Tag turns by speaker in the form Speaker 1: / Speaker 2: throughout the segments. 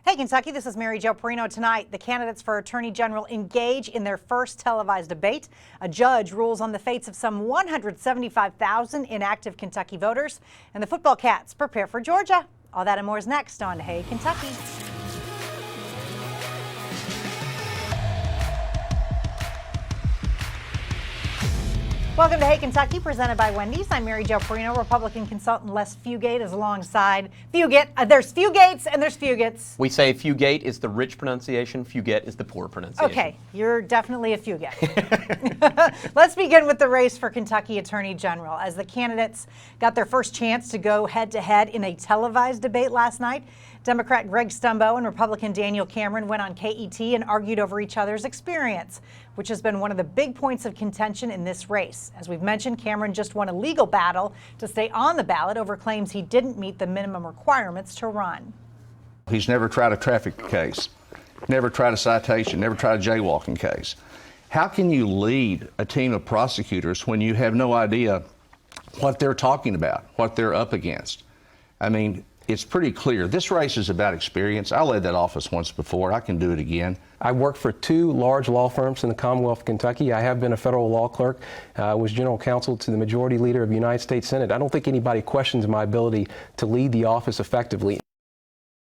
Speaker 1: Hey, Kentucky, this is Mary Jo Perino. Tonight, the candidates for Attorney General engage in their first televised debate. A judge rules on the fates of some 175,000 inactive Kentucky voters. And the football Cats prepare for Georgia. All that and more is next on Hey, Kentucky. Welcome to Hey Kentucky, presented by Wendy's. I'm Mary Jo Perino. Republican consultant Les Fugate is alongside Fugate. There's Fugates and there's Fugates.
Speaker 2: We say Fugate is the rich pronunciation, Fugate is the poor pronunciation.
Speaker 1: Okay, you're definitely a Fugate. Let's begin with the race for Kentucky Attorney General. As the candidates got their first chance to go head-to-head in a televised debate last night, Democrat Greg Stumbo and Republican Daniel Cameron went on KET and argued over each other's experience, which has been one of the big points of contention in this race. As we've mentioned, Cameron just won a legal battle to stay on the ballot over claims he didn't meet the minimum requirements to run.
Speaker 3: He's never tried a traffic case, never tried a citation, never tried a jaywalking case. How can you lead a team of prosecutors when you have no idea what they're talking about, what they're up against? I mean, it's pretty clear. This race is about experience. I led that office once before. I can do it again.
Speaker 4: I worked for two large law firms in the Commonwealth of Kentucky. I have been a federal law clerk. I was general counsel to the majority leader of the United States Senate. I don't think anybody questions my ability to lead the office effectively.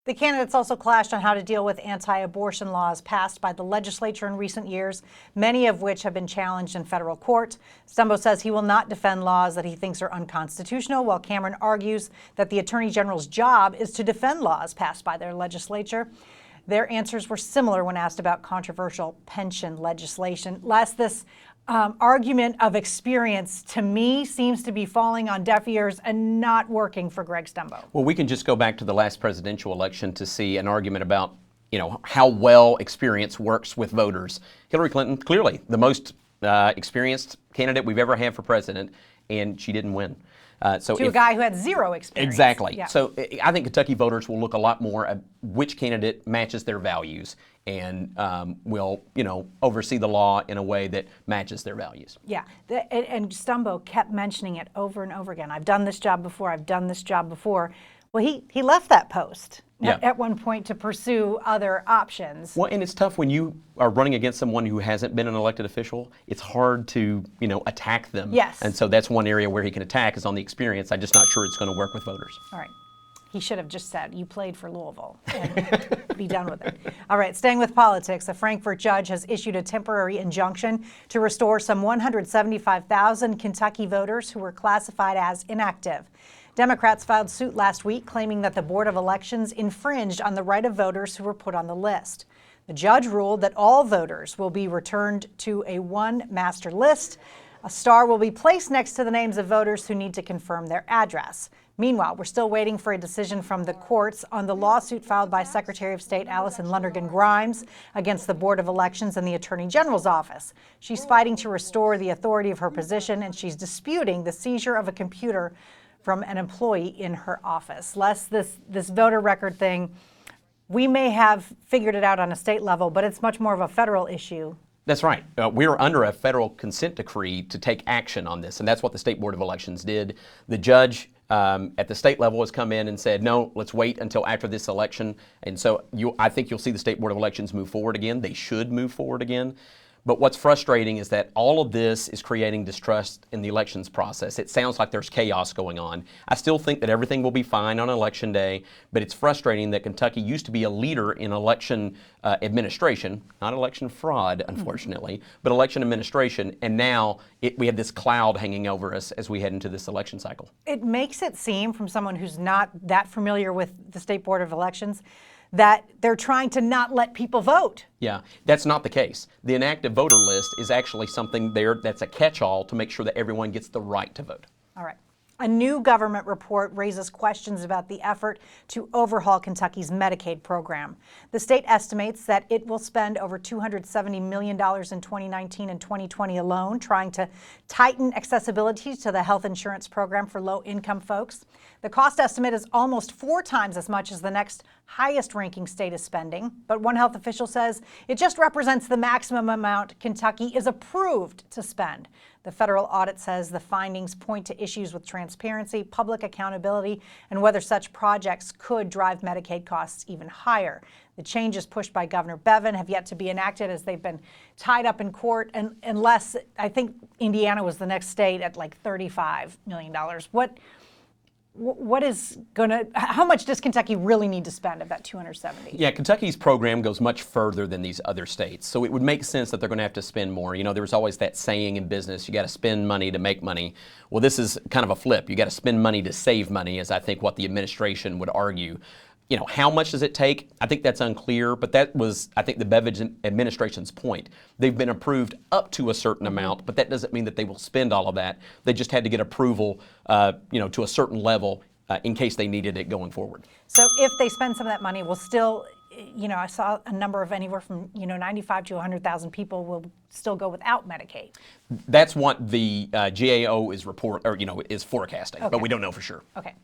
Speaker 1: The candidates also clashed on how to deal with anti-abortion laws passed by the legislature in recent years, many of which have been challenged in federal court. Stumbo says he will not defend laws that he thinks are unconstitutional, while Cameron argues that the Attorney General's job is to defend laws passed by their legislature. Their answers were similar when asked about controversial pension legislation. This argument of experience, to me, seems to be falling on deaf ears and not working for Greg Stumbo.
Speaker 2: Well, we can just go back to the last presidential election to see an argument about, how well experience works with voters. Hillary Clinton, clearly the most experienced candidate we've ever had for president, and she didn't win.
Speaker 1: A guy who had zero experience.
Speaker 2: Exactly.
Speaker 1: Yeah.
Speaker 2: So I think Kentucky voters will look a lot more at which candidate matches their values and will, oversee the law in a way that matches their values.
Speaker 1: Yeah, and Stumbo kept mentioning it over and over again. I've done this job before. I've done this job before. Well, he left that post at one point to pursue other options.
Speaker 2: Well, and it's tough when you are running against someone who hasn't been an elected official. It's hard to, attack them.
Speaker 1: Yes.
Speaker 2: And so that's one area where he can attack is on the experience. I'm just not sure it's going to work with voters.
Speaker 1: All right. He should have just said, you played for Louisville, and be done with it. All right, staying with politics, a Frankfort judge has issued a temporary injunction to restore some 175,000 Kentucky voters who were classified as inactive. Democrats filed suit last week claiming that the Board of Elections infringed on the right of voters who were put on the list. The judge ruled that all voters will be returned to a one master list. A star will be placed next to the names of voters who need to confirm their address. Meanwhile, we're still waiting for a decision from the courts on the lawsuit filed by Secretary of State Allison Lundergan Grimes against the Board of Elections and the Attorney General's office. She's fighting to restore the authority of her position, and she's disputing the seizure of a computer from an employee in her office. This voter record thing, we may have figured it out on a state level, but it's much more of a federal issue.
Speaker 2: That's right. We're under a federal consent decree to take action on this, and that's what the State Board of Elections did. The judge at the state level has come in and said, no, let's wait until after this election. And so I think you'll see the State Board of Elections move forward again. They should move forward again. But what's frustrating is that all of this is creating distrust in the elections process. It sounds like there's chaos going on. I still think that everything will be fine on Election Day, but it's frustrating that Kentucky used to be a leader in election administration, not election fraud, unfortunately, but election administration, and now we have this cloud hanging over us as we head into this election cycle.
Speaker 1: It makes it seem, from someone who's not that familiar with the State Board of Elections, that they're trying to not let people vote.
Speaker 2: Yeah, that's not the case. The inactive voter list is actually something there that's a catch-all to make sure that everyone gets the right to vote.
Speaker 1: All right. A new government report raises questions about the effort to overhaul Kentucky's Medicaid program. The state estimates that it will spend over $270 million in 2019 and 2020 alone, trying to tighten accessibility to the health insurance program for low-income folks. The cost estimate is almost 4 times as much as the next highest ranking state is spending, but one health official says it just represents the maximum amount Kentucky is approved to spend. The federal audit says the findings point to issues with transparency, public accountability, and whether such projects could drive Medicaid costs even higher. The changes pushed by Governor Bevin have yet to be enacted as they've been tied up in court, and unless, I think Indiana was the next state at like $35 million. What is how much does Kentucky really need to spend of that 270?
Speaker 2: Yeah, Kentucky's program goes much further than these other states. So it would make sense that they're going to have to spend more. You know, there was always that saying in business, you got to spend money to make money. Well, this is kind of a flip. You got to spend money to save money, is I think what the administration would argue. You know, how much does it take? I think that's unclear, but that was, I think, the Bevin administration's point. They've been approved up to a certain amount, but that doesn't mean that they will spend all of that. They just had to get approval, to a certain level in case they needed it going forward.
Speaker 1: So if they spend some of that money, we'll still, I saw a number of anywhere from, 95 to 100,000 people will still go without Medicaid.
Speaker 2: That's what the GAO is is forecasting, but
Speaker 1: Okay.
Speaker 2: we don't know for sure.
Speaker 1: Okay.